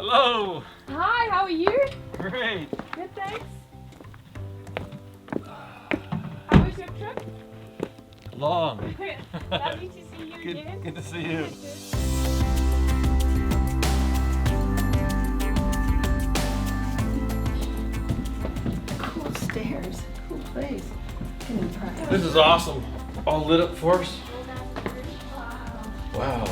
Hello. Hi, how are you? Great. Good, thanks. How was your trip? Long. Lovely to see you again. Good to see you. Cool stairs, cool place. This is awesome. All lit up for us. Wow.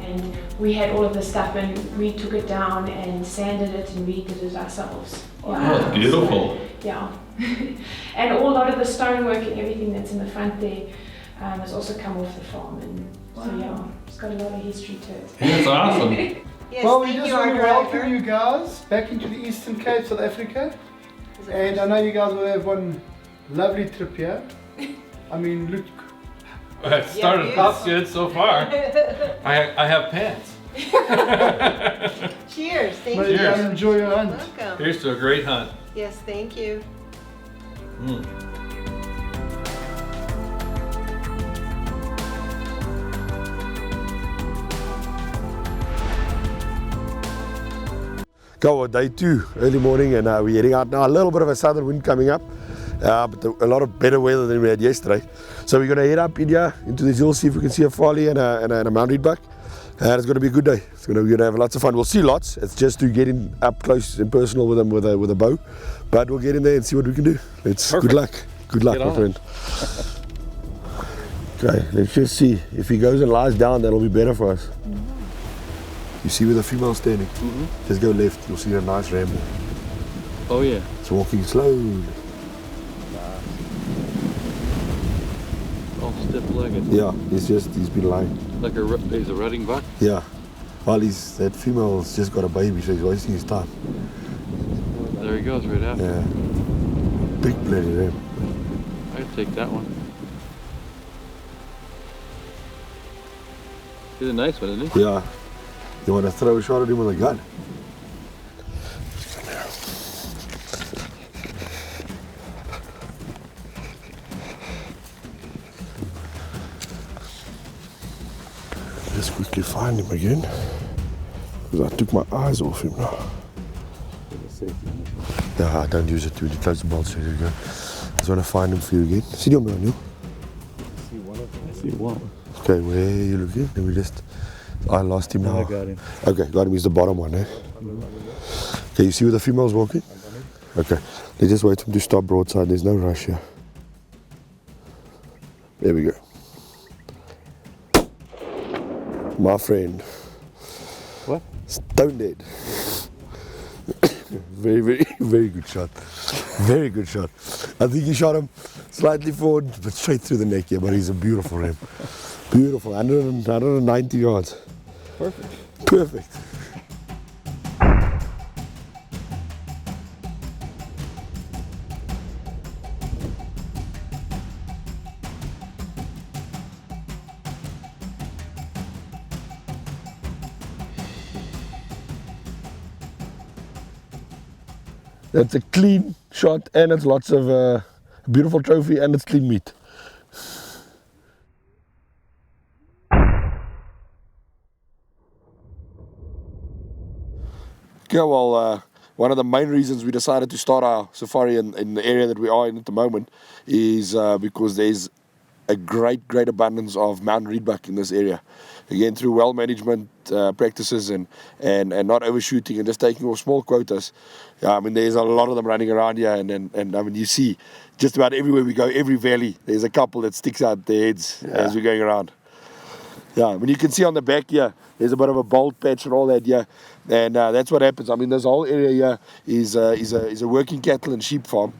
And we had all of the stuff and we took it down and sanded it and redid it ourselves. Oh, it's beautiful. Yeah. And a lot of the stonework and everything that's in the front there has also come off the farm. And so yeah, it's got a lot of history to it. That's awesome. Yes, Well, we thank just you, want our to welcome driver. you guys back into the Eastern Cape, South Africa. And I know you guys will have one lovely trip here. I mean, look. It started off good so far. I have pants. Cheers, thank May you. you guys enjoy your hunt. Welcome. Here's to a great hunt. Yes, thank you. Go on day 2, early morning, and we're heading out now. A little bit of a southern wind coming up, but a lot of better weather than we had yesterday. So we're going to head up in here into these hills, see if we can see a farley and a Mount Rheedbuck. And it's going to be a good day. We're going to have lots of fun. We'll see lots. It's just to get in up close and personal with them with a bow. But we'll get in there and see what we can do. Good luck. Good luck, my friend. Okay, let's just see. If he goes and lies down, that'll be better for us. You see where the female's standing? Just go left, you'll see a nice ram. Oh yeah. It's walking slowly. All stiff-legged. Yeah, he's been lying. Like he's a rutting buck. Yeah. Well, that female's just got a baby, so he's wasting his time. There he goes right after. Yeah. Big bloody ram. I'd take that one. He's a nice one, isn't he? Yeah. You want to throw a shot at him with a gun? Just quickly find him again, because I took my eyes off him now. Yeah, don't use it too. Close the bolts. There you go. Just want to find him for you again. See him, Daniel? I see one. Okay, where are you looking? Let me just. I lost him now. I got him. Okay, got him. He's the bottom one, eh? Okay, you see where the female's walking? Okay, let's just wait for him to stop broadside. There's no rush here. There we go. My friend. What? Stone dead. Very, very, very good shot. Very good shot. I think he shot him slightly forward, but straight through the neck here. But he's a beautiful ram. Beautiful. 190 yards. Perfect. Perfect. That's a clean shot, and it's lots of beautiful trophy, and it's clean meat. Yeah, well, one of the main reasons we decided to start our safari in the area that we are in at the moment is because there's a great abundance of Mount Rheedbuck in this area. Again, through well management practices and not overshooting and just taking off small quotas. I mean, there's a lot of them running around here, and I mean, you see just about everywhere we go, every valley, there's a couple that sticks out their heads as we're going around. Yeah, I mean, you can see on the back here, there's a bit of a bold patch and all that here, and that's what happens. I mean, this whole area here is a working cattle and sheep farm,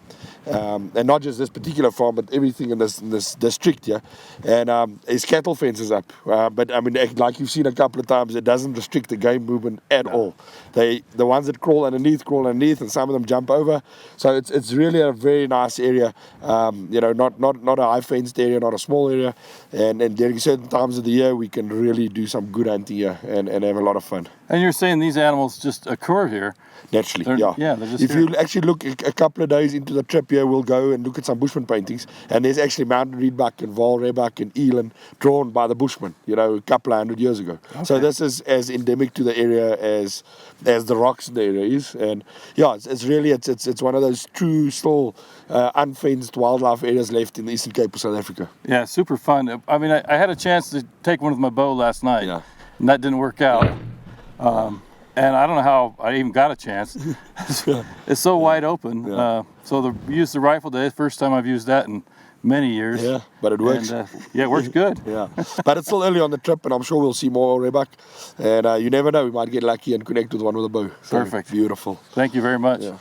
and not just this particular farm, but everything in this district here. And there's cattle fences up, but I mean, like you've seen a couple of times, it doesn't restrict the game movement at all. The ones that crawl underneath, and some of them jump over. So it's really a very nice area. You know, not a high fenced area, not a small area, and during certain times of the year, we can really do some good hunting here and have a lot of fun. And you're saying these animals just occur here? Naturally, They're yeah. just If here. you actually look a couple of days into the trip, here, we'll go and look at some Bushman paintings. And there's actually mountain Rheedbuck and Vaal Rhebuck and eland drawn by the Bushmen, you know, a couple of 100 years ago. Okay. So this is as endemic to the area as the rocks in the area is. And yeah, it's really, it's one of those true, still unfenced wildlife areas left in the Eastern Cape of South Africa. Yeah, super fun. I mean, I had a chance to take one with my bow last night, Yeah. and that didn't work out. And I don't know how I even got a chance. It's so wide open. Yeah. So we used the rifle today. First time I've used that in many years. Yeah, but it works. And, yeah, it works good. Yeah, but it's still early on the trip, and I'm sure we'll see more Rheebuck. And you never know, we might get lucky and connect with one with a bow. So, Perfect. Beautiful. Thank you very much. Yeah.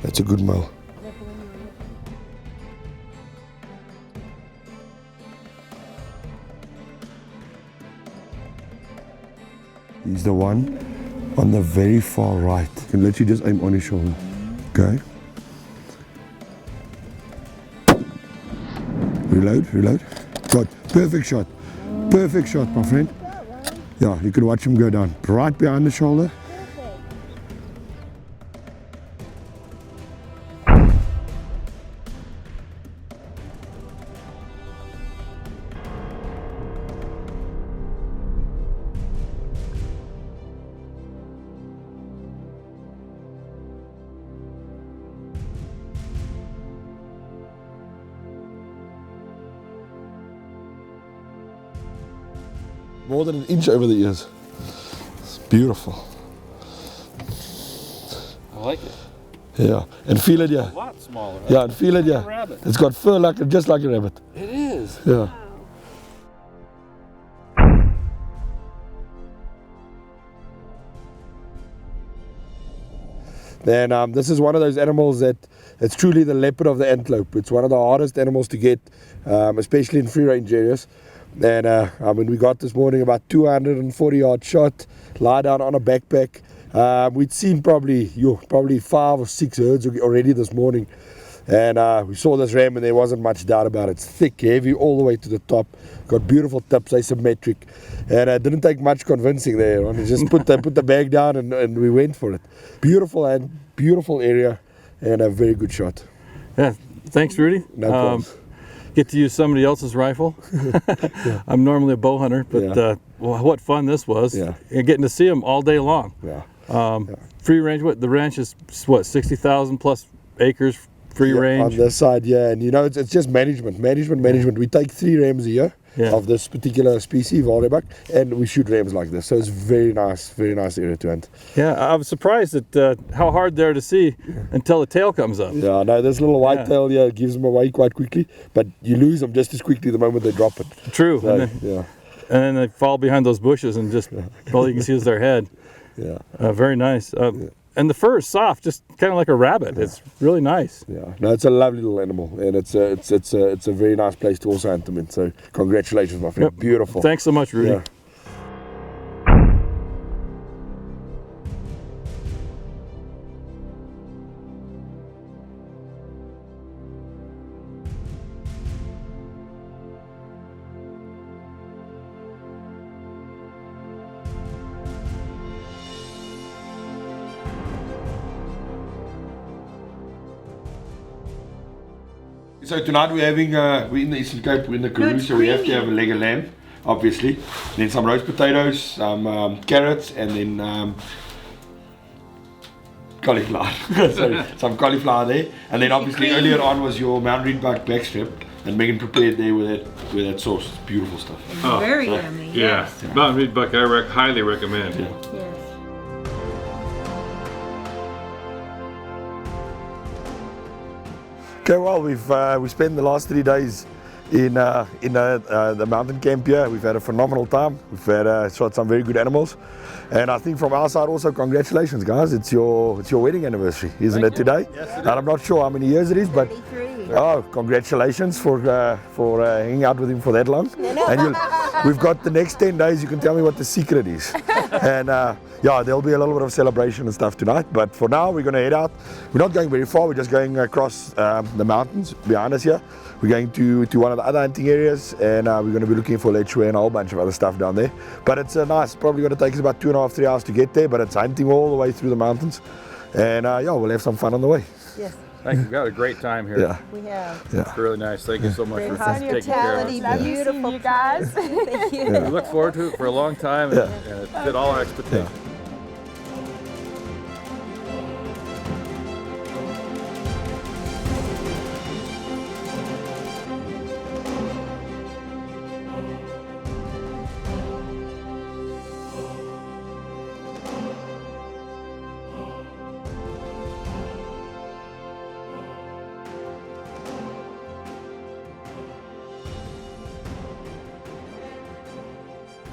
That's a good male. He's the one on the very far right. You can literally just aim on his shoulder. Okay. Reload, reload. Good. Perfect shot. Perfect shot, my friend. Yeah, you can watch him go down. Right behind the shoulder. More than an inch over the ears. It's beautiful. I like it. Yeah, and feel it, yeah. A lot smaller. Yeah, and feel it, yeah. Like a rabbit. It's got fur like just like a rabbit. It is. Yeah. Then this is one of those animals that it's truly the leopard of the antelope. It's one of the hardest animals to get, especially in free range areas. And I mean, we got this morning about 240 yard shot, lie down on a backpack. We'd seen probably 5 or 6 herds already this morning. And we saw this ram and there wasn't much doubt about it. It's thick, heavy all the way to the top. Got beautiful tips, asymmetric. And it didn't take much convincing there. We just put the bag down and we went for it. Beautiful area and a very good shot. Yeah, thanks, Rudy. No problem. Get to use somebody else's rifle. Yeah. I'm normally a bow hunter, but Yeah. well, what fun this was. Yeah. And getting to see them all day long. Yeah. Free range, the ranch is what, 60,000 plus acres free range? On this side, yeah. And you know, it's just management. We take 3 rams a year of this particular species, Vaal Rhebuck, and we shoot rams like this. So it's very nice area to hunt. Yeah, I was surprised at how hard they're to see until the tail comes up. Yeah, no, this little white tail here gives them away quite quickly, but you lose them just as quickly the moment they drop it. True. So, And then they fall behind those bushes and just all you can see is their head. Yeah. Very nice. And the fur is soft, just kind of like a rabbit. It's really nice. Yeah, no, it's a lovely little animal, and it's a very nice place to also hunt them in. So congratulations, my friend. Yep. Beautiful. Thanks so much, Rudy. Yeah. So tonight we're in the Eastern Cape, we're in the Kudu, so we have to have a leg of lamb, obviously. Then some roast potatoes, some carrots, and then cauliflower. Sorry, some cauliflower there. And then obviously earlier on was your mountain Rheedbuck backstrap, and Megan prepared there with that sauce. It's beautiful stuff. Very yummy. Yeah, Yes. Mountain Rheedbuck I highly recommend. Yeah. Yes. Okay, well, we spent the last 3 days in the mountain camp here. We've had a phenomenal time. We've had shot some very good animals, and I think from our side also, congratulations, guys. It's your wedding anniversary, isn't it today? Yes, it is. And I'm not sure how many years it is, but 33. Oh, congratulations for hanging out with him for that long. And we've got the next 10 days. You can tell me what the secret is. And yeah, there'll be a little bit of celebration and stuff tonight. But for now, we're going to head out. We're not going very far. We're just going across the mountains behind us here. We're going to one of the other hunting areas, and we're going to be looking for Lechwe and a whole bunch of other stuff down there. But it's nice. Probably going to take us about 2.5, 3 hours to get there. But it's hunting all the way through the mountains. And yeah, we'll have some fun on the way. Yes, Thank you. We've got a great time here. Yeah. we have. Yeah. It's really nice. Thank you so much Great for taking care of hospitality, us. beautiful you guys. Thank you. We look forward to it for a long time, and, and it fit all our expectations.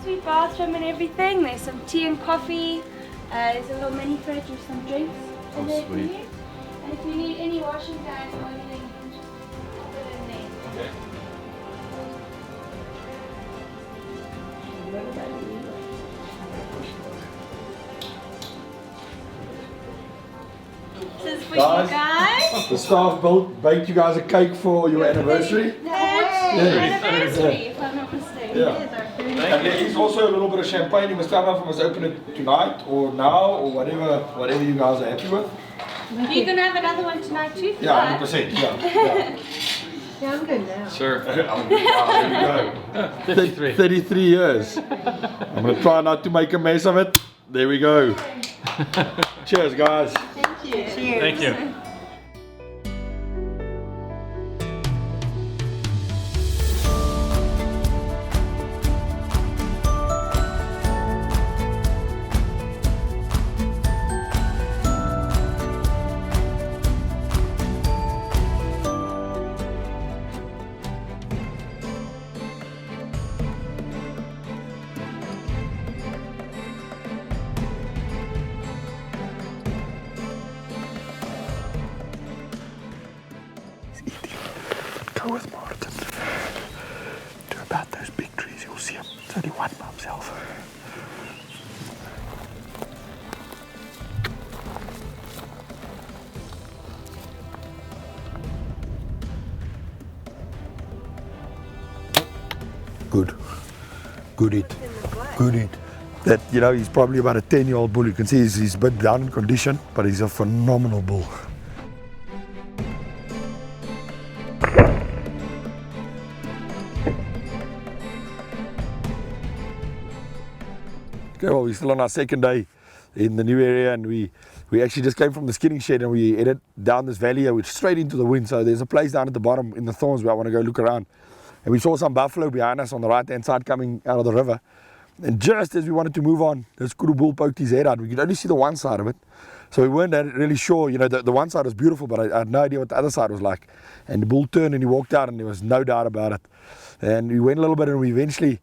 Sweet bathroom and everything. There's some tea and coffee. There's a little mini fridge with some drinks in there for sweet. you. And if you need any washing bags or anything, you can just pop it in there. Okay. This is for you guys. The staff baked you guys a cake for your anniversary. That's anniversary, if I'm not mistaken. Yeah. And there is also a little bit of champagne. You must tell me if I must open it tonight or now or whatever you guys are happy with. You can have another one tonight too. if you Yeah, like. 100%. Yeah. Yeah, I'm good now. Sure. There we go. 33 years. I'm going to try not to make a mess of it. There we go. Cheers, guys. Thank you. Cheers. Thank you. Go with Martin to about those big trees. You'll see him. There's only one by himself. Good. Good it. Good it. That, you know, he's probably about a 10-year-old bull. You can see he's a bit down in condition, but he's a phenomenal bull. Okay, well, we're still on our second day in the new area, and we actually just came from the skinning shed and we headed down this valley here, which is straight into the wind. So there's a place down at the bottom in the thorns where I want to go look around. And we saw some buffalo behind us on the right-hand side coming out of the river. And just as we wanted to move on, this Kudu bull poked his head out. We could only see the one side of it. So we weren't really sure, you know, the one side was beautiful, but I had no idea what the other side was like. And the bull turned and he walked out, and there was no doubt about it. And we went a little bit, and we eventually,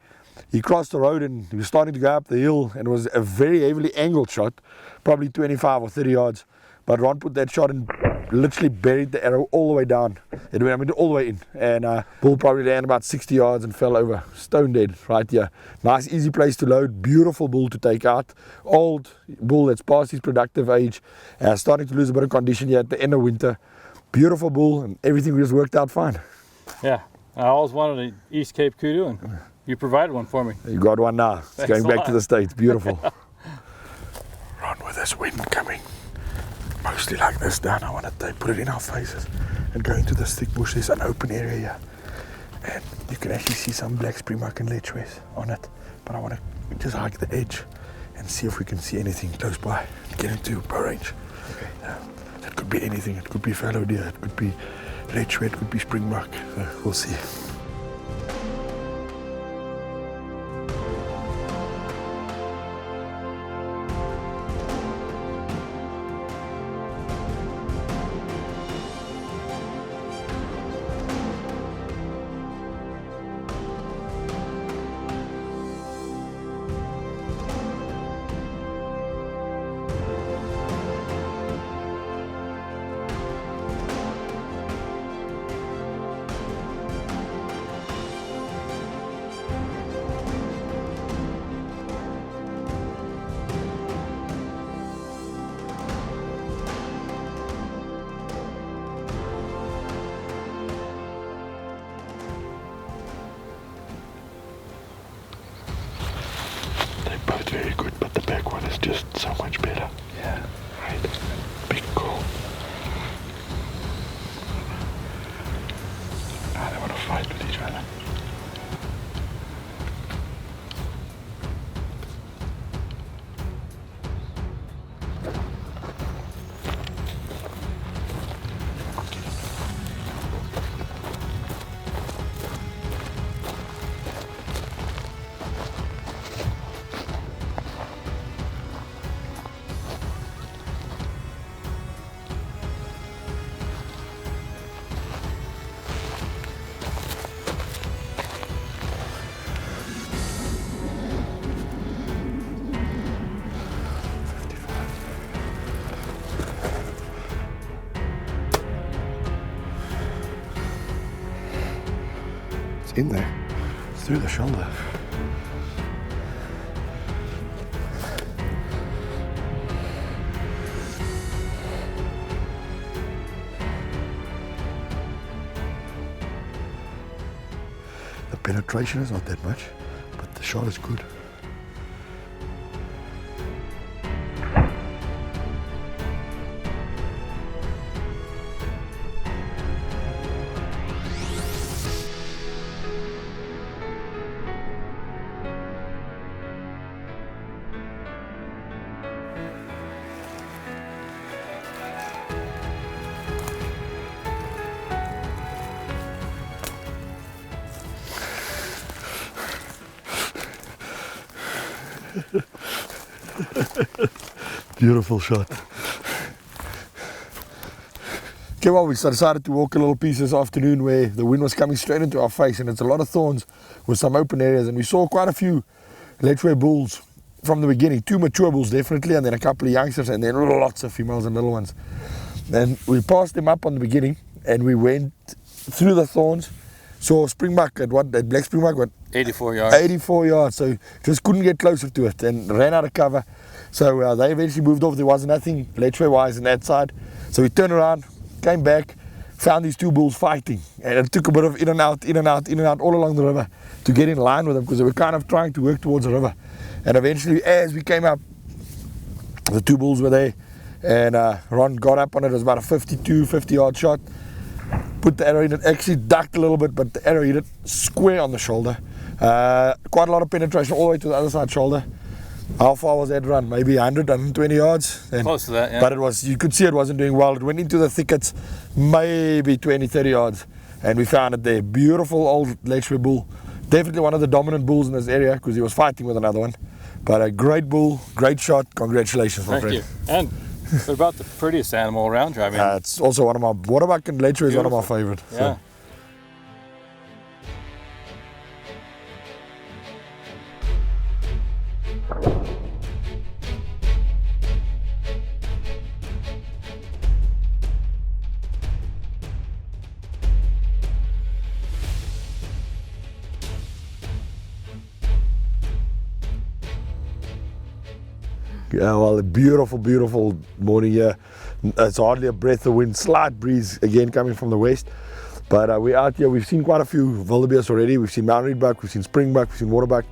he crossed the road and he was starting to go up the hill, and it was a very heavily angled shot, probably 25 or 30 yards. But Ron put that shot and literally buried the arrow all the way down. It went all the way in. And bull probably ran about 60 yards and fell over, stone dead right here. Nice, easy place to load. Beautiful bull to take out. Old bull that's past his productive age. Starting to lose a bit of condition here at the end of winter. Beautiful bull, and everything just worked out fine. Yeah, I always wanted an East Cape Kudu, and you provided one for me. You got one now. It's Thanks going a back lot. to the States. Beautiful. Ron, with this wind coming, mostly like this down, I want to put it in our faces and go into this thick bush. There's an open area here, and you can actually see some black Springbuck and Lechwe's on it. But I want to just hike the edge and see if we can see anything close by and get into bow range. Okay. That could be anything. It could be fallow deer. It could be Lechwe. It could be Springbuck. So we'll see. is just so much better. Yeah. Right? Big cool. Ah, they want to fight with each other. In there, it's through the shoulder. The penetration is not that much, but the shot is good. Beautiful shot. Okay, well, we decided to walk a little piece this afternoon where the wind was coming straight into our face, and it's a lot of thorns with some open areas, and we saw quite a few Lechwe bulls from the beginning. 2 mature bulls definitely, and then a couple of youngsters, and then lots of females and little ones. And we passed them up on the beginning, and we went through the thorns, saw Springbuck at Black Springbuck, what? 84 yards. 84 yards, so just couldn't get closer to it and ran out of cover. So they eventually moved off. There was nothing Lechwe wise on that side. So we turned around, came back, found these 2 bulls fighting. And it took a bit of in and out all along the river to get in line with them, because they were kind of trying to work towards the river. And eventually, as we came up, the 2 bulls were there. And Ron got up on it. It was about a 50 yard shot. Put the arrow in it, actually ducked a little bit, but the arrow hit it square on the shoulder. Quite a lot of penetration all the way to the other side shoulder. How far was that run? Maybe 100, 120 yards? And, Close to that, yeah. but it was, you could see it wasn't doing well. It went into the thickets, maybe 20, 30 yards. And we found it there. Beautiful old Lechwe bull. Definitely one of the dominant bulls in this area, because he was fighting with another one. But a great bull, great shot. Congratulations, my friend. Thank you. And they're about the prettiest animal around here. I mean, It's also one of my, Waterbuck and Lechwe is one of my favorite. yeah. So. Yeah, well, a beautiful, beautiful morning here. It's hardly a breath of wind, slight breeze again coming from the west. But we're out here. We've seen quite a few wildebeest already. We've seen Rheedbuck, we've seen Springbuck, we've seen Waterbuck.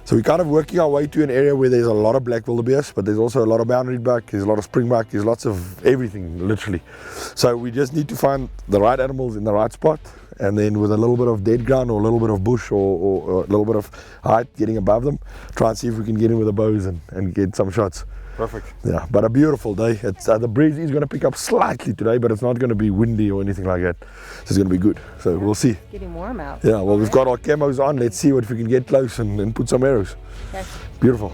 So we're kind of working our way to an area where there's a lot of black wildebeest, but there's also a lot of Rheedbuck, there's a lot of Springbuck, there's lots of everything, literally. So we just need to find the right animals in the right spot, and then with a little bit of dead ground or a little bit of bush or a little bit of height getting above them, try and see if we can get in with the bows and get some shots. Perfect. Yeah, but a beautiful day. It's the breeze is going to pick up slightly today, but it's not going to be windy or anything like that. It's going to be good. So we'll see. Getting warm out. Yeah, well, we've got our camos on. Let's see if we can get close and put some arrows. Okay. Beautiful.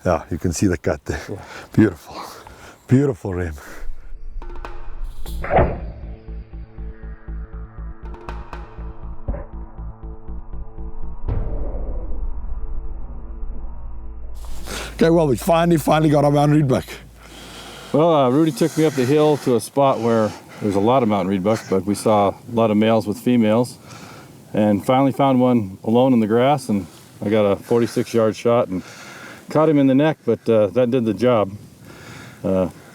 Yeah, you can see the cut there. Yeah. Beautiful. Beautiful ram. Okay, well, we finally got our mountain Rheedbuck. Well, Rudy took me up the hill to a spot where there's a lot of mountain Rheedbuck, but we saw a lot of males with females, and finally found one alone in the grass, and I got a 46-yard shot and caught him in the neck, but that did the job.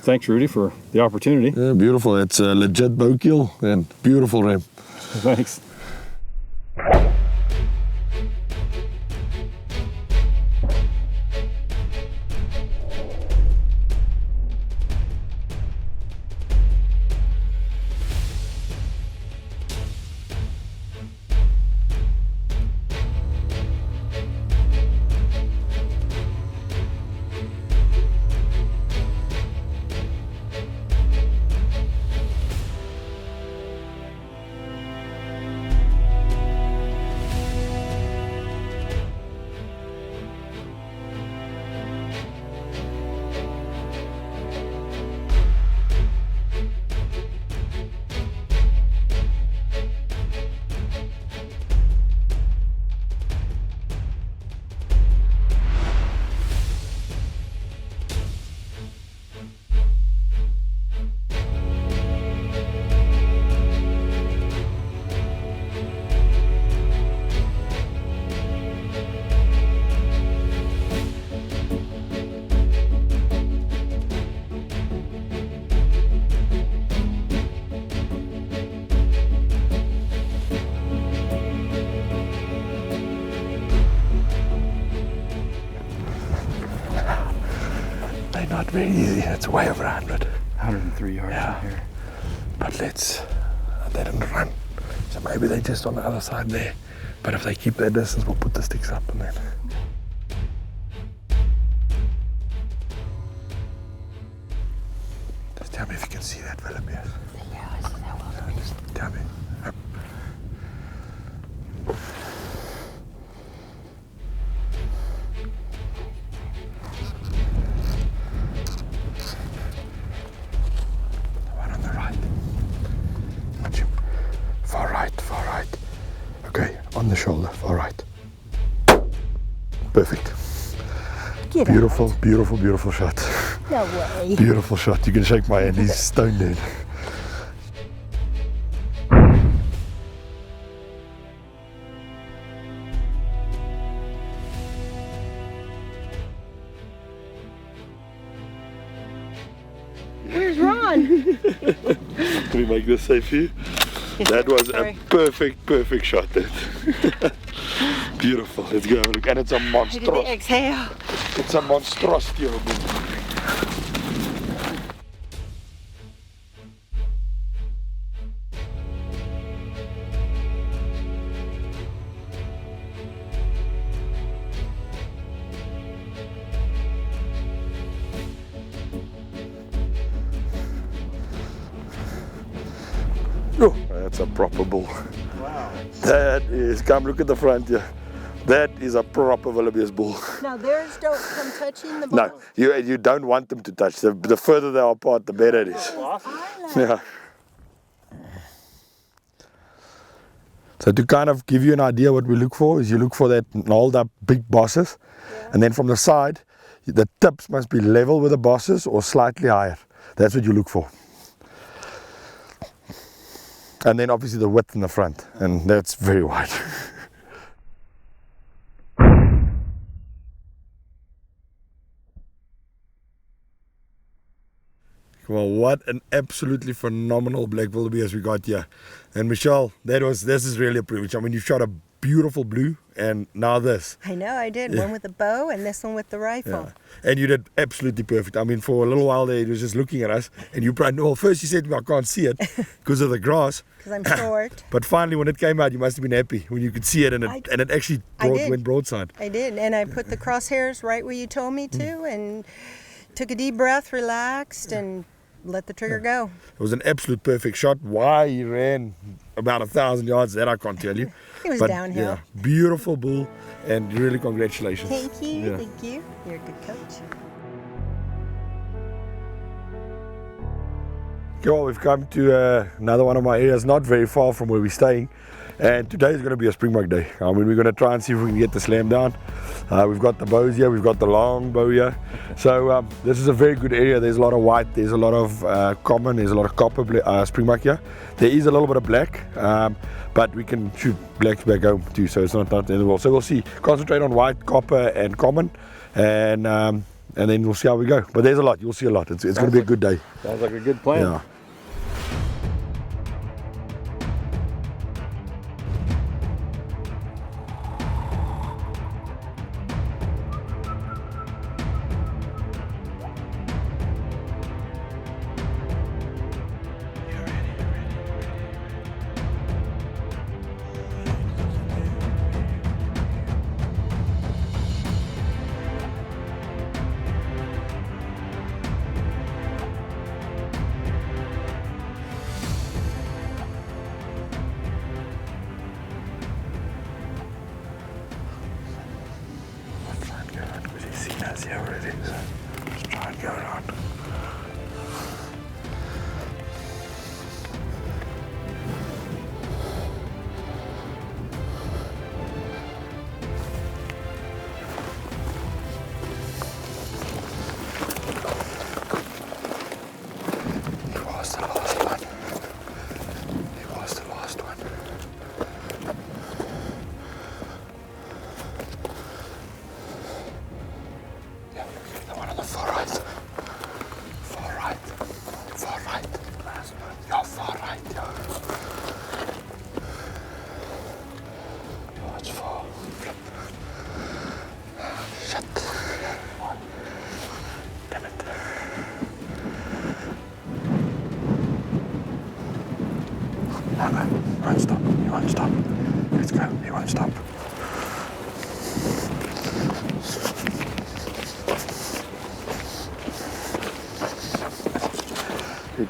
Thanks, Rudy, for the opportunity. Yeah, beautiful. It's a legit bow kill and beautiful ram. Thanks. Not very easy. It's way over 100. 103 yards Yeah. from here. But they didn't run. So maybe they're just on the other side there. But if they keep their distance, we'll put the sticks up and then. Just tell me if you can see that Wildebeest. Yeah, I see that one. Just tell me. Up. Far right. Okay, on the shoulder, far right. Perfect. Get Beautiful, beautiful, beautiful shot. No way. Beautiful shot. You can shake my hand. He's stone dead. Where's Ron? Can we make this safe for you? That was a perfect shot. That. Beautiful. Let's go. Look, and it's a monstrous. Exhale. It's a monstrosity of a bull. Oh, that's a proper bull. Wow. That is, come look at the front here. That is a proper Wildebeest bull. Now theirs don't come touching the ball. No, you don't want them to touch. The further they are apart, the better it is. Yeah. So to kind of give you an idea what we look for is you look for that gnarled up big bosses, and then from the side, the tips must be level with the bosses or slightly higher. That's what you look for. And then obviously the width in the front, and that's very wide. Well, what an absolutely phenomenal black wildebeest we got here. And Michelle, this is really a privilege. I mean, you shot a beautiful blue, and now this. I know, I did. Yeah. One with the bow and this one with the rifle. Yeah. And you did absolutely perfect. I mean, for a little while there, he was just looking at us, and you probably, well, first you said to me, I can't see it because of the grass. Because I'm short. But finally, when it came out, you must have been happy when you could see it, and it actually went broadside. I did, and I put the crosshairs right where you told me to, and took a deep breath, relaxed, and let the trigger go. It was an absolute perfect shot. Why he ran about 1,000 yards, that I can't tell you. It was downhill. Yeah, beautiful bull, and really congratulations. Thank you, Yeah. thank you. You're a good coach. Okay, well, we've come to another one of my areas, not very far from where we're staying. And today is going to be a Springbuck day. I mean, we're going to try and see if we can get the slam down. We've got the bows here, we've got the long bow here. So this is a very good area. There's a lot of white, there's a lot of common, there's a lot of copper Springbuck here. There is a little bit of black, but we can shoot blacks back home too, so it's not the end of the world. So we'll see. Concentrate on white, copper and common, and then we'll see how we go. But there's a lot, you'll see a lot. It's going to be a good day. Sounds like a good plan. Yeah.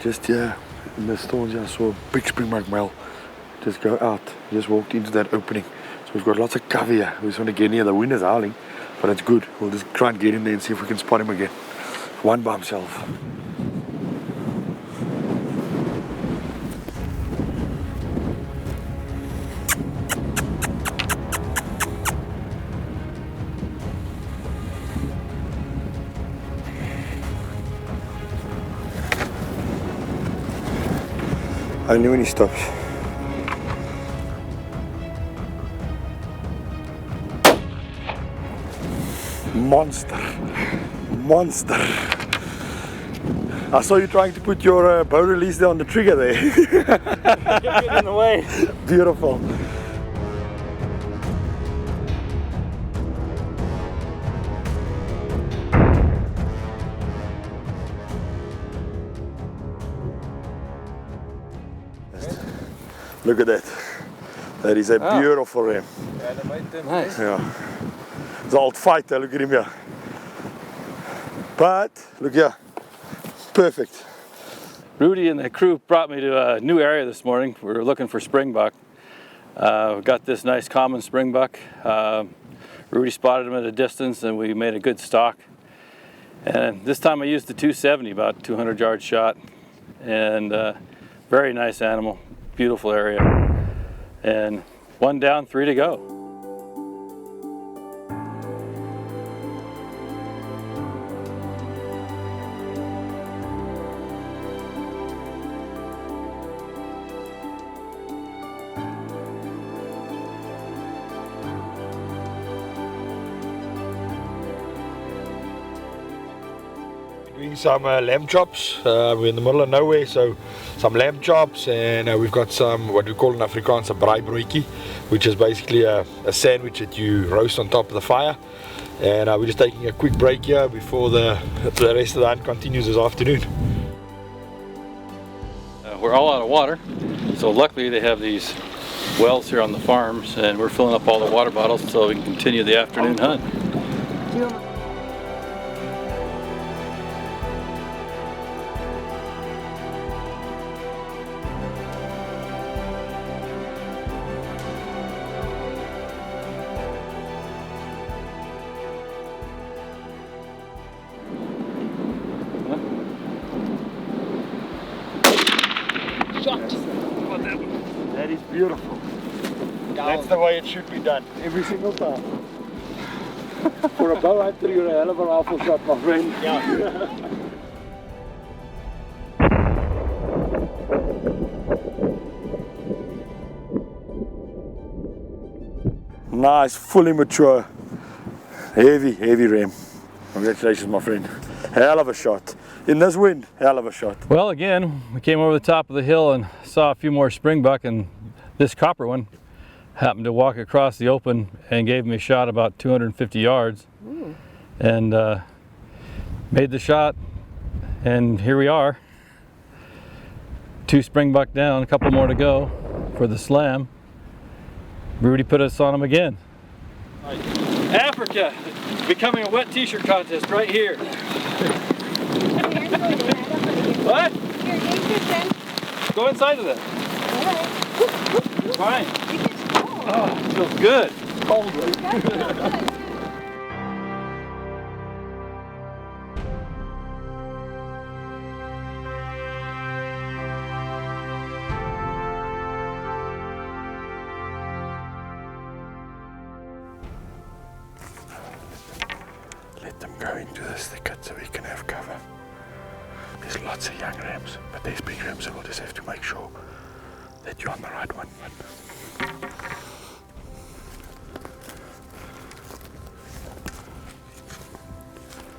Just here in the stones, I saw a big Springbuck male just go out. He just walked into that opening. So we've got lots of cover here. We just want to get near. The wind is howling, but it's good. We'll just try and get in there and see if we can spot him again. One by himself. Only when he stops. Monster. Monster. I saw you trying to put your bow release there on the trigger there. Get in the way. Beautiful. Look at that. That is a beautiful ram. Nice. Yeah. It's an old fighter, look at him here. But, look here. Perfect. Rudy and the crew brought me to a new area this morning. We were looking for Springbuck. We got this nice common Springbuck. Rudy spotted him at a distance and we made a good stalk. And this time I used the 270, about 200-yard shot. And very nice animal. Beautiful area, and 1 down, 3 to go. Doing some lamb chops. We're in the middle of nowhere, so some lamb chops, and we've got some what we call in Afrikaans a braaibroodjie, which is basically a sandwich that you roast on top of the fire. And we're just taking a quick break here before the rest of the hunt continues this afternoon. We're all out of water, so luckily they have these wells here on the farms, and we're filling up all the water bottles so we can continue the afternoon hunt. That is beautiful. That's the way it should be done every single time. For a bow hunter, you're a hell of a rifle shot, my friend. Yeah. Nice, fully mature, heavy ram. Congratulations, my friend. Hell of a shot. In this wind, hell of a shot. Well, again, we came over the top of the hill and saw a few more springbuck, and this copper one happened to walk across the open and gave me a shot about 250 yards. Ooh. And made the shot, and here we are. 2 springbuck down, a couple more to go for the slam. Rudy put us on them again. Africa, becoming a wet t-shirt contest right here. What? Go inside of that. Fine. Oh, it feels good. It's cold. Let them go into this thicket so we can have cover. There's lots of young rams, but there's big rams, so we'll just have to make sure that you're on the right one.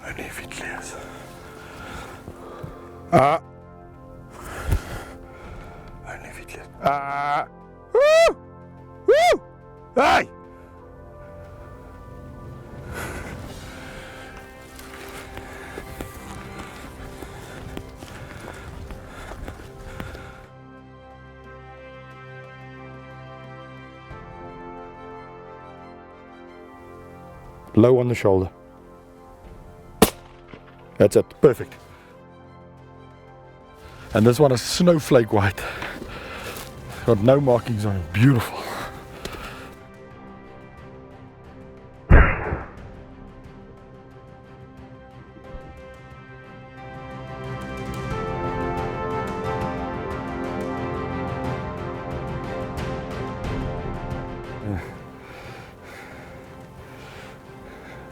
Only if it clears. Only if it clears. Woo! Woo! Hey! Low on the shoulder. That's it, perfect. And this one is snowflake white. Got no markings on it, beautiful.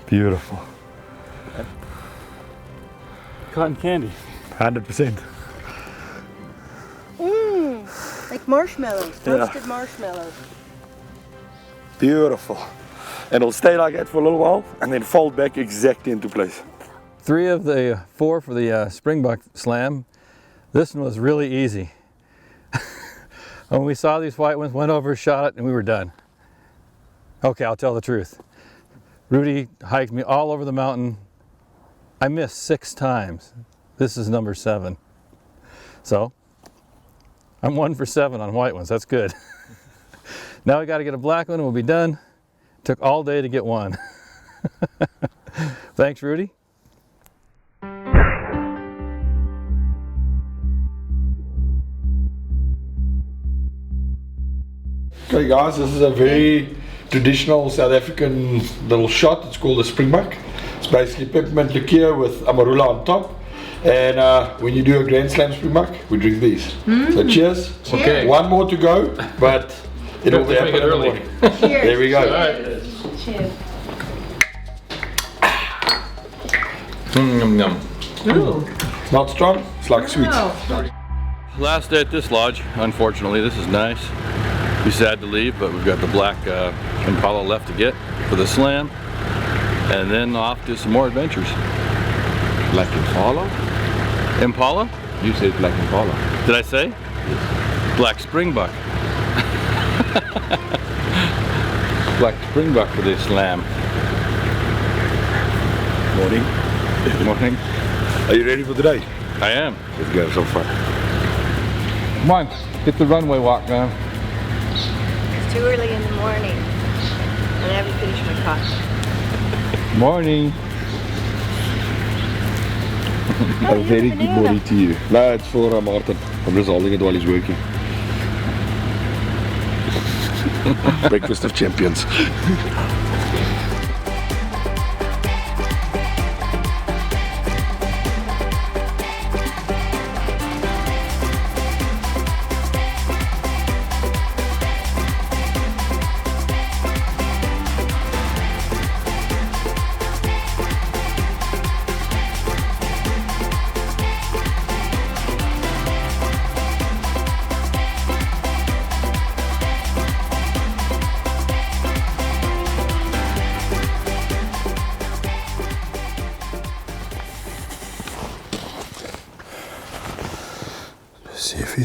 Beautiful. Cotton candy. 100%. Like marshmallows, toasted marshmallows. Beautiful. And it'll stay like that for a little while and then fold back exactly into place. 3 of the 4 for the springbuck slam. This one was really easy. When we saw these white ones, went over, shot it, and we were done. Okay, I'll tell the truth. Rudy hiked me all over the mountain. I missed 6 times. This is number 7. So, I'm 1 for 7 on white ones. That's good. Now we got to get a black one and we'll be done. Took all day to get one. Thanks, Rudy. Okay guys, this is a very traditional South African little shot. It's called a Springbuck. It's basically peppermint liqueur with amarula on top. And when you do a Grand Slam Springbuck, we drink these. So cheers. Okay. 1 more to go, but it'll be happen early. Cheers. There we go. Cheers. Yum, yum. Not strong, it's like sweet. Last day at this lodge, unfortunately. This is nice. Be sad to leave, but we've got the black Impala left to get for the slam. And then off to some more adventures. Black Impala? Impala? You said Black Impala. Did I say? Yes. Black Springbuck. Black Springbuck for the slam. Morning. Good morning. Are you ready for the day? I am. Let's go have some fun. Come on, get the runway walk down. It's too early in the morning. And I haven't finished my coffee. Morning. A very good morning to you. No, it's for Martin. I'm just holding it while he's working. Breakfast of champions.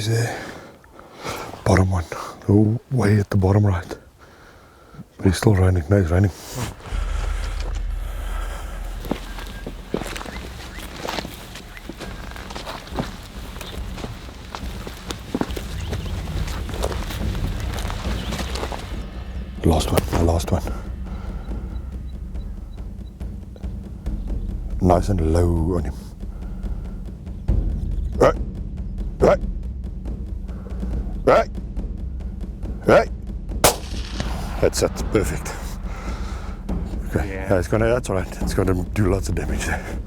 He's there. Bottom one. Oh, way at the bottom right. But he's still raining. No, it's raining. The last one. Nice and low on him. Right. That's it, perfect. Okay, yeah, it's gonna, that's alright. It's gonna do lots of damage there.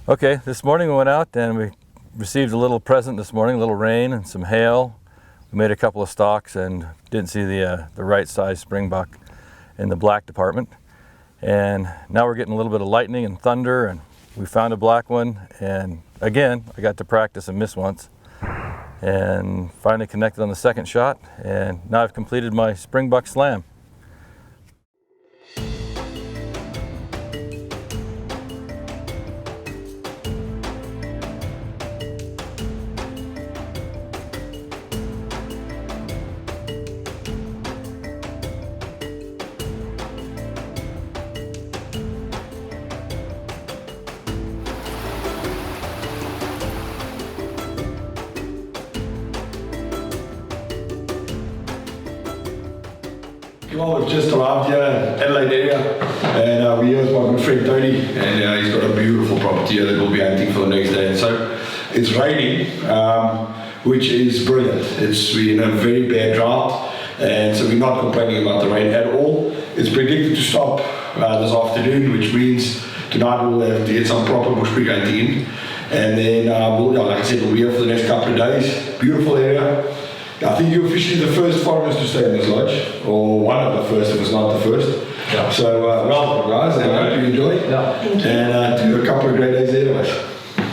Okay, this morning we went out and we received a little present this morning, a little rain and some hail. We made a couple of stalks and didn't see the right size springbuck in the black department. And now we're getting a little bit of lightning and thunder, and we found a black one. And again, I got to practice and miss once. And finally connected on the second shot. And now I've completed my springbuck slam. Well, we've just arrived here in Adelaide area, and we're here with my good friend Tony, and he's got a beautiful property here that we'll be hunting for the next day. And so it's raining, which is brilliant. We're in a very bad drought, and so we're not complaining about the rain at all. It's predicted to stop this afternoon, which means tonight we'll have to get some proper bushpig hunting in, and then like I said, we'll be here for the next couple of days. Beautiful area. I think you're officially the first foreigners to stay in this lodge, or one of the first if it's not the first. Yeah. So welcome guys, and I hope you enjoy. Yeah. And do a couple of great days ahead of us.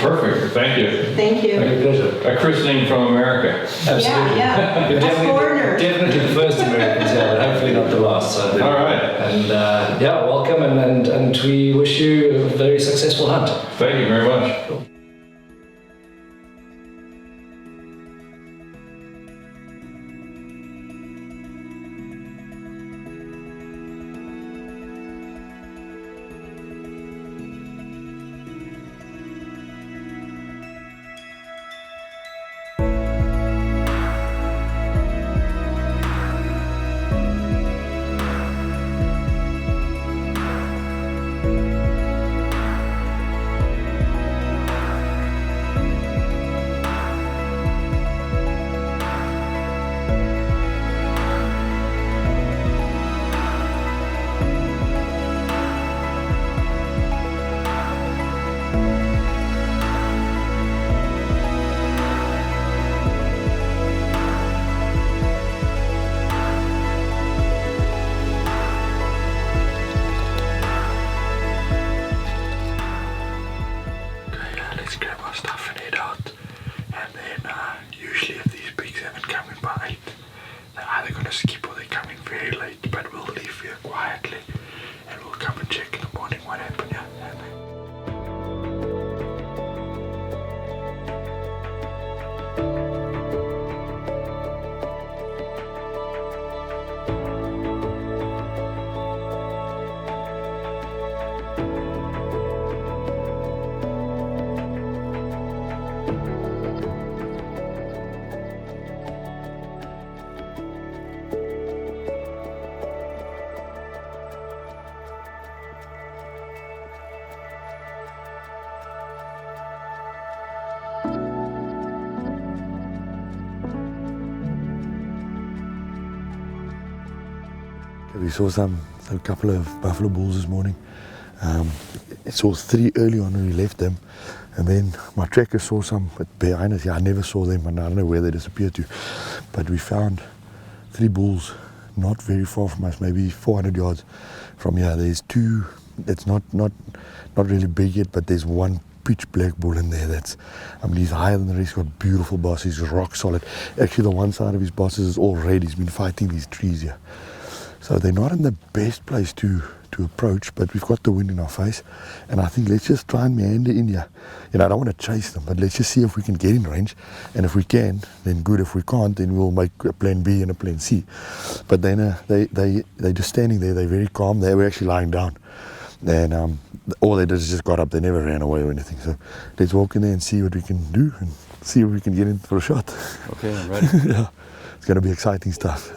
Perfect, thank you. Thank you. A pleasure. A christening from America. Absolutely. Yeah. You're Definitely the first Americans here, but hopefully not the last. So all right. And yeah, welcome, and we wish you a very successful hunt. Thank you very much. We saw a couple of buffalo bulls this morning. It saw 3 early on when we left them, and then my tracker saw some behind us. Yeah, I never saw them, and I don't know where they disappeared to. But we found 3 bulls, not very far from us, maybe 400 yards from here. There's 2. It's not really big yet, but there's one pitch black bull in there that's, he's higher than the rest, got beautiful bosses, he's rock solid. Actually, the one side of his bosses is all red. He's been fighting these trees here. So they're not in the best place to approach, but we've got the wind in our face, and I think let's just try and meander in here. I don't want to chase them, but let's just see if we can get in range, and if we can, then good. If we can't, then we'll make a plan B and a plan C. But then they're just standing there. They're very calm. They were actually lying down, and all they did is just got up. They never ran away or anything. So let's walk in there and see what we can do, and see if we can get in for a shot. Okay, I'm ready. Yeah, it's going to be exciting stuff.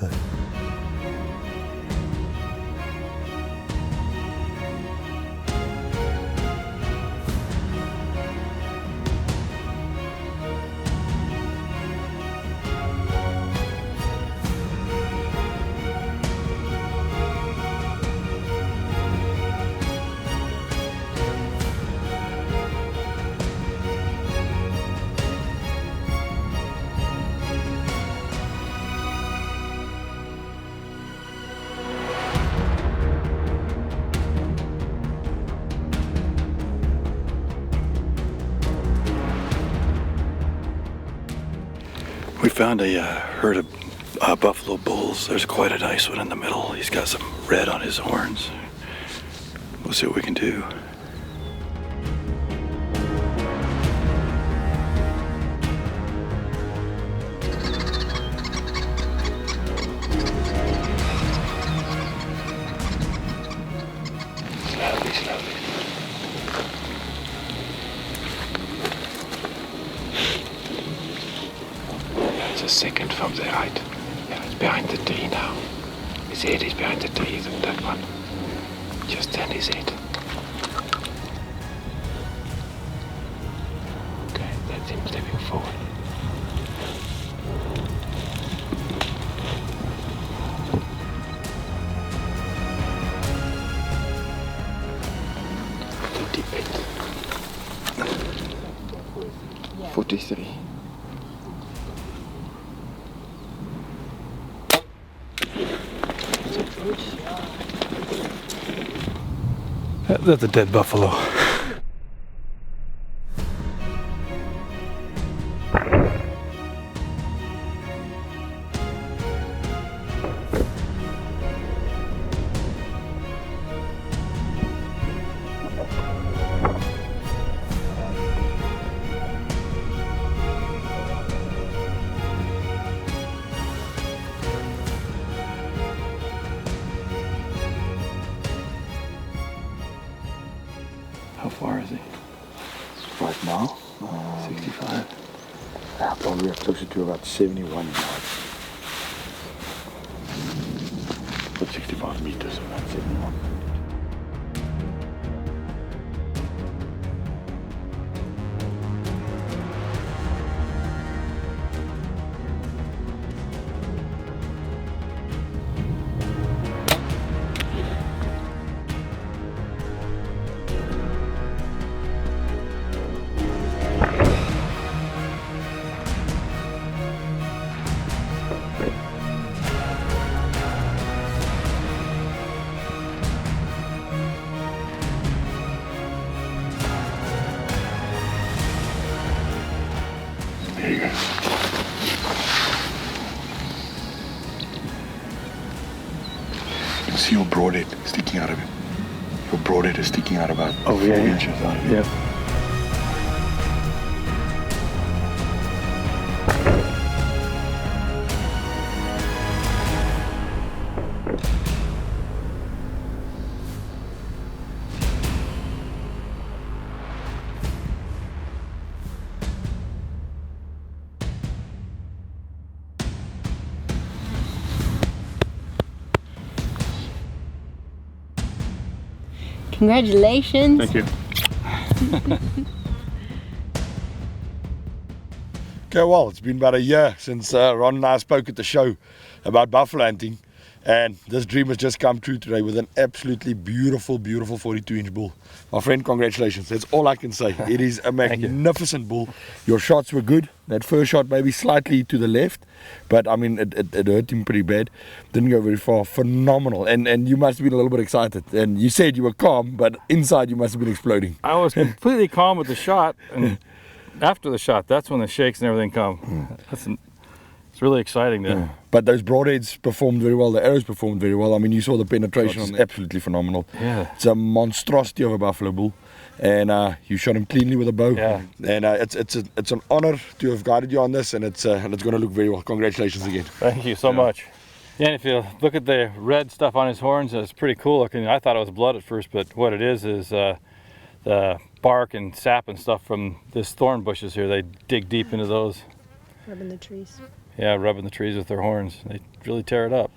We found a herd of buffalo bulls. There's quite a nice one in the middle. He's got some red on his horns. We'll see what we can do. Slowly. A second from the right. Yeah, it's behind the tree now. His head is behind the tree, that one. Just then his head. Okay, that's him stepping forward. Yeah. 43. That's a dead buffalo. How far is he? Right now, 65. Probably closer to about 71 yards. But 65 meters, about 71. There you go. You can see your broadhead sticking out of him. Your broadhead is sticking out about 4 inches out of him. Yeah. Congratulations. Thank you. Okay, well, it's been about a year since Ron and I spoke at the show about buffalo hunting. And this dream has just come true today with an absolutely beautiful, beautiful 42-inch bull. My friend, congratulations. That's all I can say. It is a magnificent bull. Your shots were good. That first shot maybe slightly to the left, but I mean, it hurt him pretty bad. Didn't go very far. Phenomenal. And you must have been a little bit excited. And you said you were calm, but inside you must have been exploding. I was completely calm with the shot, and after the shot, that's when the shakes and everything come. It's really exciting to... But those broadheads performed very well. The arrows performed very well. I mean, you saw the penetration on absolutely phenomenal. Yeah. It's a monstrosity of a buffalo bull, and you shot him cleanly with a bow. Yeah. And it's an honor to have guided you on this, and it's going to look very well. Congratulations again. Thank you so much. Yeah, and if you look at the red stuff on his horns, it's pretty cool looking. I thought it was blood at first, but what it is the bark and sap and stuff from this thorn bushes here. They dig deep into those. Rubbing the trees. Yeah, rubbing the trees with their horns. They really tear it up.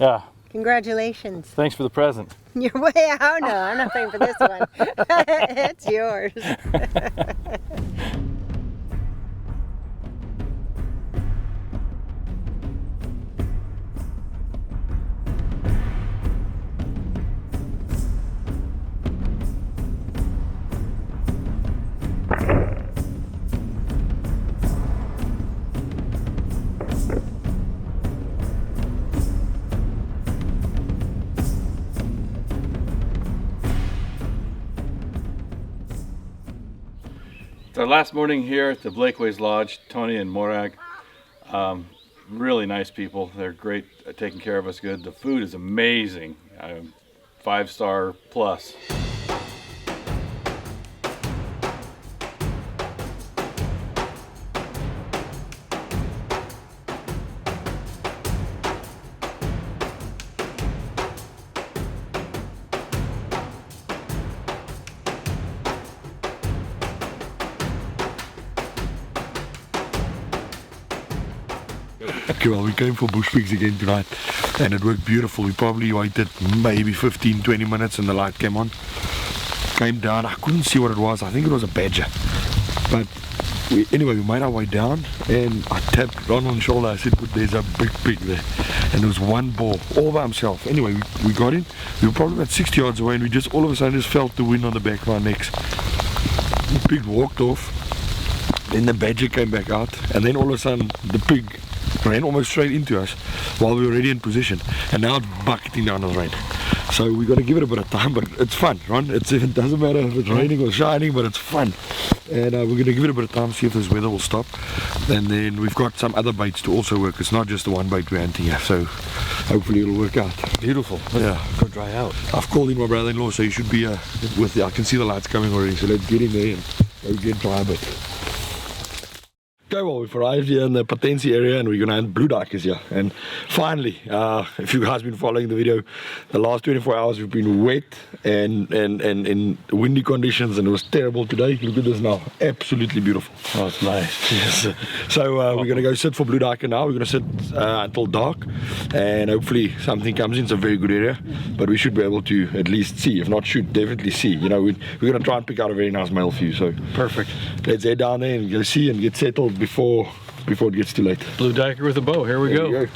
Yeah. Congratulations. Thanks for the present. You're way out. No, I'm not paying for this one. It's yours. It's our last morning here at the Lechwe's Lodge, Tony and Morag. Really nice people. They're great at taking care of us good. The food is amazing. 5-star plus. Okay, well, we came for Bushpigs again tonight, and it worked beautiful. We probably waited maybe 15-20 minutes and the light came on. Came down, I couldn't see what it was. I think it was a badger. But anyway, we made our way down, and I tapped Ronald on the shoulder. I said, there's a big pig there. And there was one boar all by himself. Anyway, we got in. We were probably about 60 yards away, and we just all of a sudden just felt the wind on the back of our necks. The pig walked off. Then the badger came back out, and then all of a sudden the pig ran almost straight into us while we were already in position, and now it's bucketing down the rain. So we got to give it a bit of time, but it's fun, Ron. It doesn't matter if it's raining or shining, but it's fun. And we're going to give it a bit of time, see if this weather will stop. And then we've got some other baits to also work. It's not just the one bait we're hunting here, so hopefully it'll work out. Beautiful. Yeah. Go dry out. I've called in my brother-in-law, so he should be with you. I can see the lights coming already, so let's get in there and go get dry a bit. Okay, well, we've arrived here in the Potensi area, and we're going to hunt Blue Duikers here. And finally, if you guys have been following the video, the last 24 hours we've been wet and in windy conditions, and it was terrible today. Look at this now, absolutely beautiful. Oh, it's nice. Yes. So we're going to go sit for Blue Duiker now. We're going to sit until dark, and hopefully something comes in. It's a very good area, but we should be able to at least see, if not shoot, definitely see. You know, we're going to try and pick out a very nice male for you. So perfect. Let's head down there and go see and get settled before it gets too late. Blue Duiker with a bow. Here we go.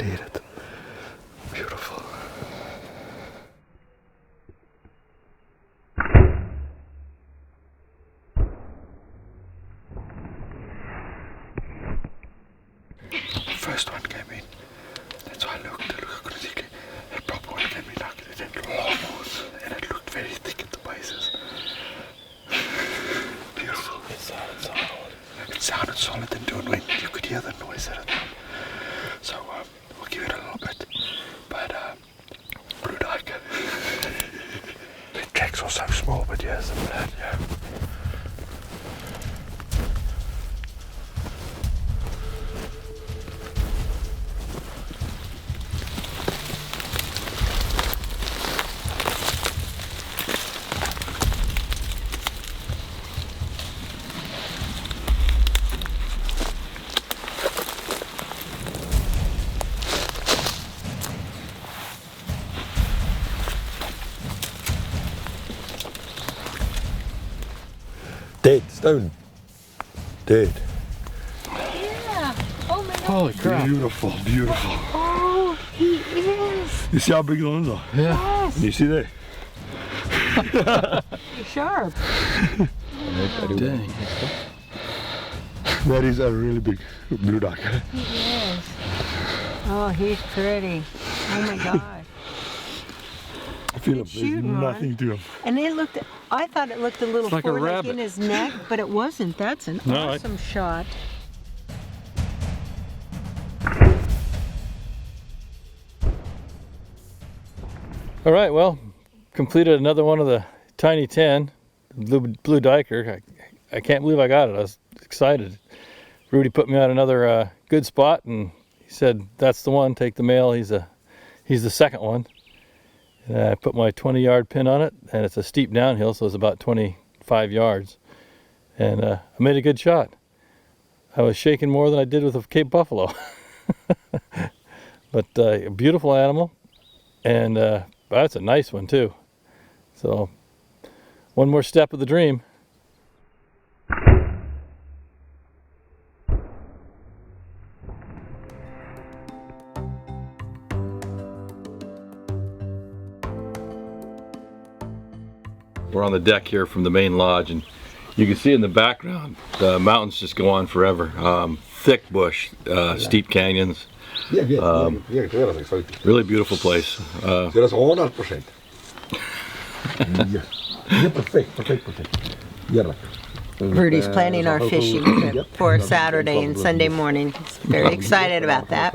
cleared it. Beautiful. First one came in. That's why I looked critically. The proper one came in like it had long and it looked very thick at the bases. Beautiful. It sounded solid and doing wind. You could hear the noise that it made. So we'll give it a little bit. But Blue Duiker. The tracks are so small, but yes, the blood, yeah. Dead, stone. Dead. Yeah. Oh my God. Holy crap. Beautiful, beautiful. Oh, he is. You see how big the ones are? Yeah. Yes. You see there? He's sharp. Dang. That is a really big Blue Duiker. He is. Oh, he's pretty. Oh my God. I feel him. It's There's shooting, Ron. nothing to him. And it looked, I thought it looked a little It's like a forward, like rabbit. in his neck, but it wasn't. That's an No, awesome shot. All right, well, completed another one of the Tiny 10, Blue Duiker. I can't believe I got it. I was excited. Rudy put me on another good spot, and he said, that's the one, take the male. He's the second one. And I put my 20-yard pin on it, and it's a steep downhill, so it's about 25 yards. And I made a good shot. I was shaking more than I did with a Cape Buffalo. But a beautiful animal, and that's a nice one too. So one more step of the dream. We're on the deck here from the main lodge, and you can see in the background the mountains just go on forever. Thick bush, steep canyons. Really beautiful place. So that's 100%. Yeah, perfect. Yeah. Rudy's planning our fishing trip for Saturday and Sunday morning. He's very excited about that.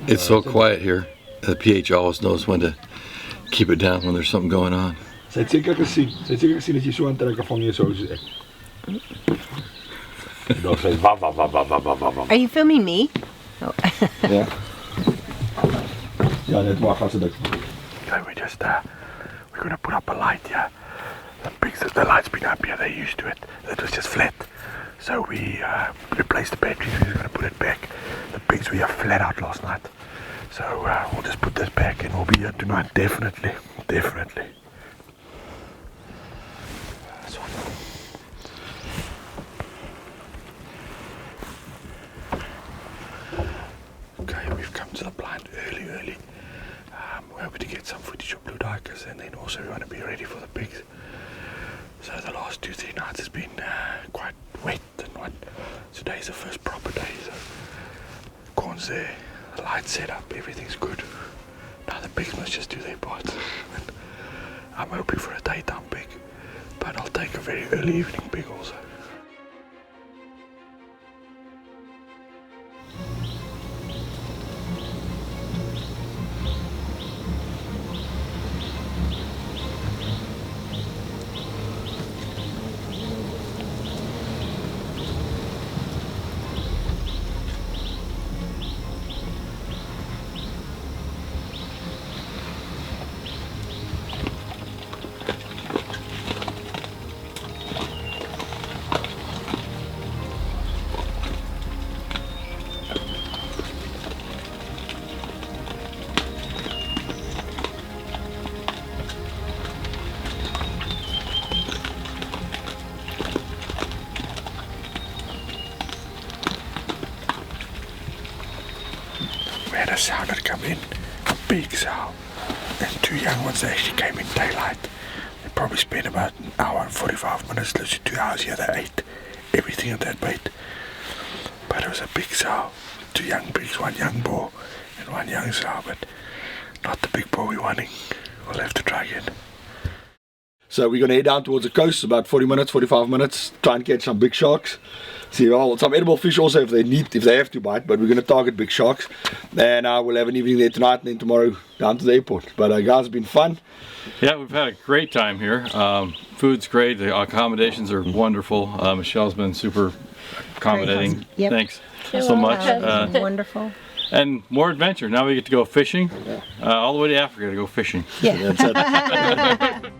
It's so quiet here. The PH always knows when to keep it down when there's something going on. Sy het seker gesien dat jy so aantrekke van jy so soos ek. Dan sê wa. Are you filming me? Oh. Ja. Ja, net wag as dit. Okay, we're going to put up a light here. The light's been up here, they're used to it. It was just flat. So we replaced the batteries, we're going to put it back. The pigs were flat out last night. So we'll just put this back and we'll be here tonight, definitely. This one. Okay, we've come to the blind early. We're hoping to get some footage of Blue Duikers, and then also we want to be ready for the pigs. So the last 2-3 nights has been quite wet and what. Today's the first proper day, so corn's there, the light's set up, everything's good. Now the pigs must just do their part. And I'm hoping for a daytime pig, but I'll take a very early evening pig also. had a sow that come in, a big sow, and 2 young ones that actually came in daylight. They probably spent about an hour and 45 minutes, literally 2 hours here. They ate everything at that bait. But it was a big sow, 2 young pigs, 1 young boar and 1 young sow, but not the big boar we're wanting. We'll have to try again. So we're going to head down towards the coast, about 40 minutes, 45 minutes, try and catch some big sharks. See, some edible fish also if they have to bite, but we're going to target big sharks. And we'll have an evening there tonight and then tomorrow down to the airport. But guys, it's been fun. Yeah, we've had a great time here. Food's great, the accommodations are wonderful. Michelle's been super accommodating. Yep. Thanks so much. Wonderful. And more adventure. Now we get to go fishing, all the way to Africa to go fishing. Yeah. That's it.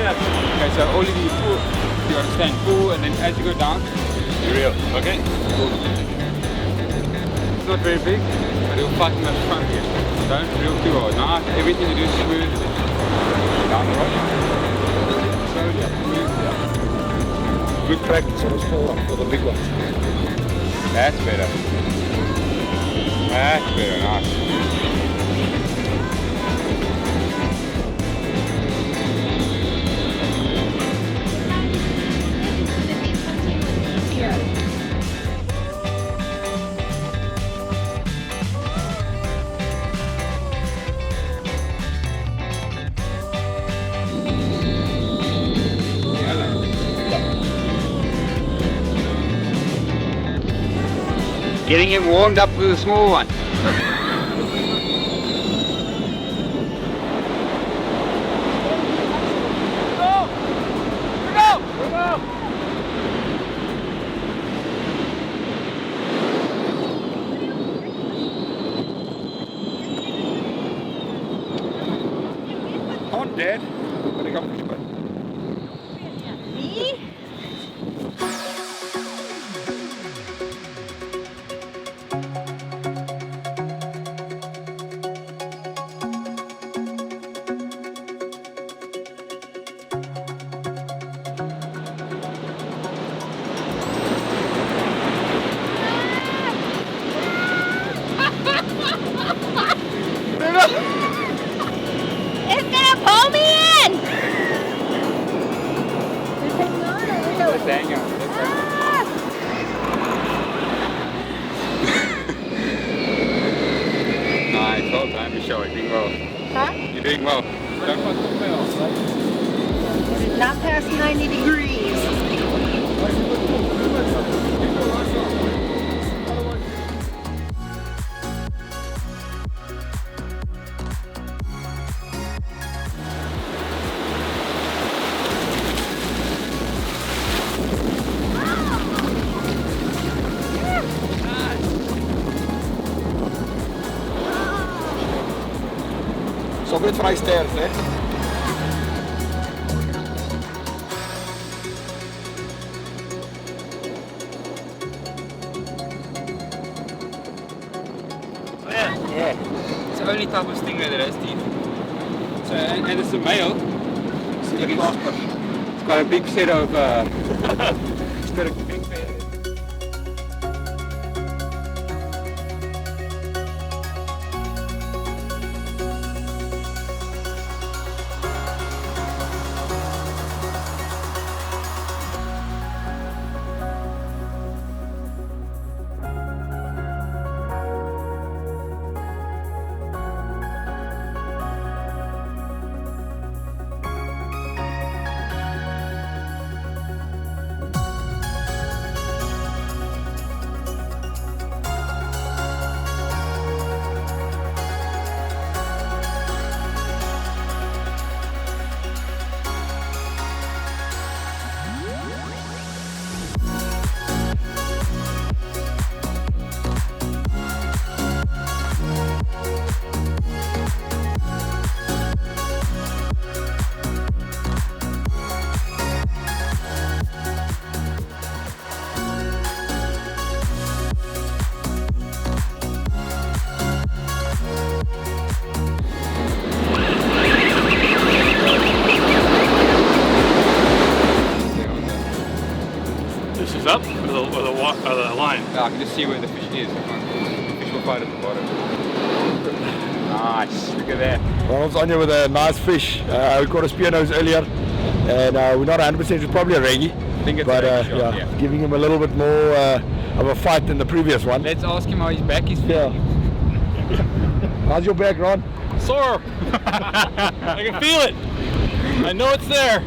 Okay, so only the pull, you understand, pull, and then as you go down, you reel, okay? Cool. It's not very big, but it'll fasten at the front here. Don't reel too hard. Now everything you do is smooth. Down the road. Slowly up, smooth, yeah. Good practice on the small one for the big ones. That's better. That's better, nice. Getting him warmed up with a small one. On, Dad. Gotta go for it. Me? It's gonna pull me in! Let's hang on. Nice, well done, Michelle. You're doing well. Huh? You're doing well. Don't want to fail. Not past 90 degrees. Zo met vrij sterk, hè? Yeah. It's the only type of stingray that has teeth. So, and it's a male. It's got a big set of, he's got a big set. Up with a line. I can just see where the fish is. The fish will fight at the bottom. Nice, look at that. Ronald's on here with a nice fish. We caught a spear nose earlier, and we're not 100%, it's probably a reggie. I think it's but a reggie shot, yeah. Giving him a little bit more of a fight than the previous one. Let's ask him how his back is feeling. Yeah. How's your back, Ron? Sore. I can feel it. I know it's there.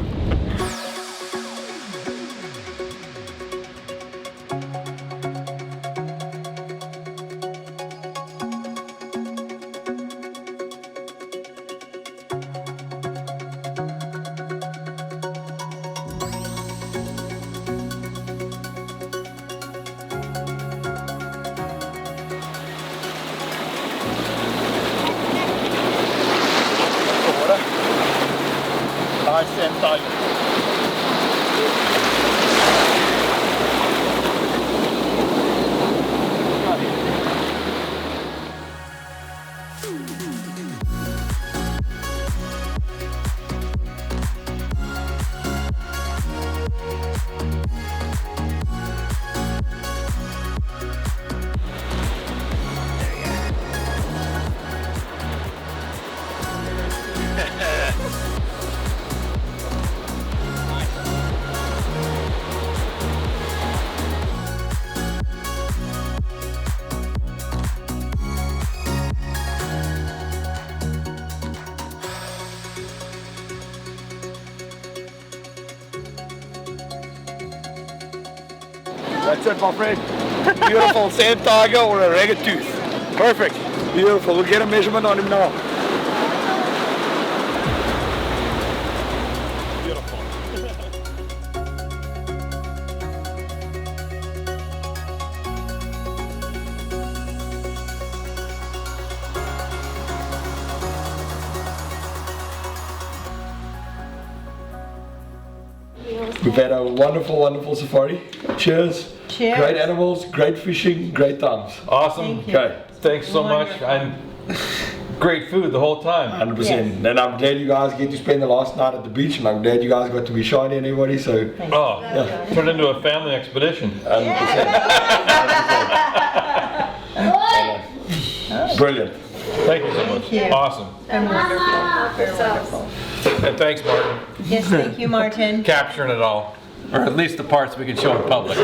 Nice sand tiger. That's it, my friend. Beautiful sand tiger or a ragged tooth. Perfect. Beautiful. We'll get a measurement on him now. Beautiful. We've had a wonderful, wonderful safari. Cheers. Cheers. Great animals, great fishing, great times. Awesome. Thank you. Okay. Thanks so much. And great food the whole time. 100%. Yes. And I'm glad you guys get to spend the last night at the beach, and I'm glad you guys got to be shiny and everybody. So, Oh, yeah. Turned into a family expedition. 100%. Brilliant. Thank you so much. you. Awesome. And wonderful. Very wonderful. And thanks, Martin. Yes, thank you, Martin. Capturing it all. Or at least the parts we can show in public.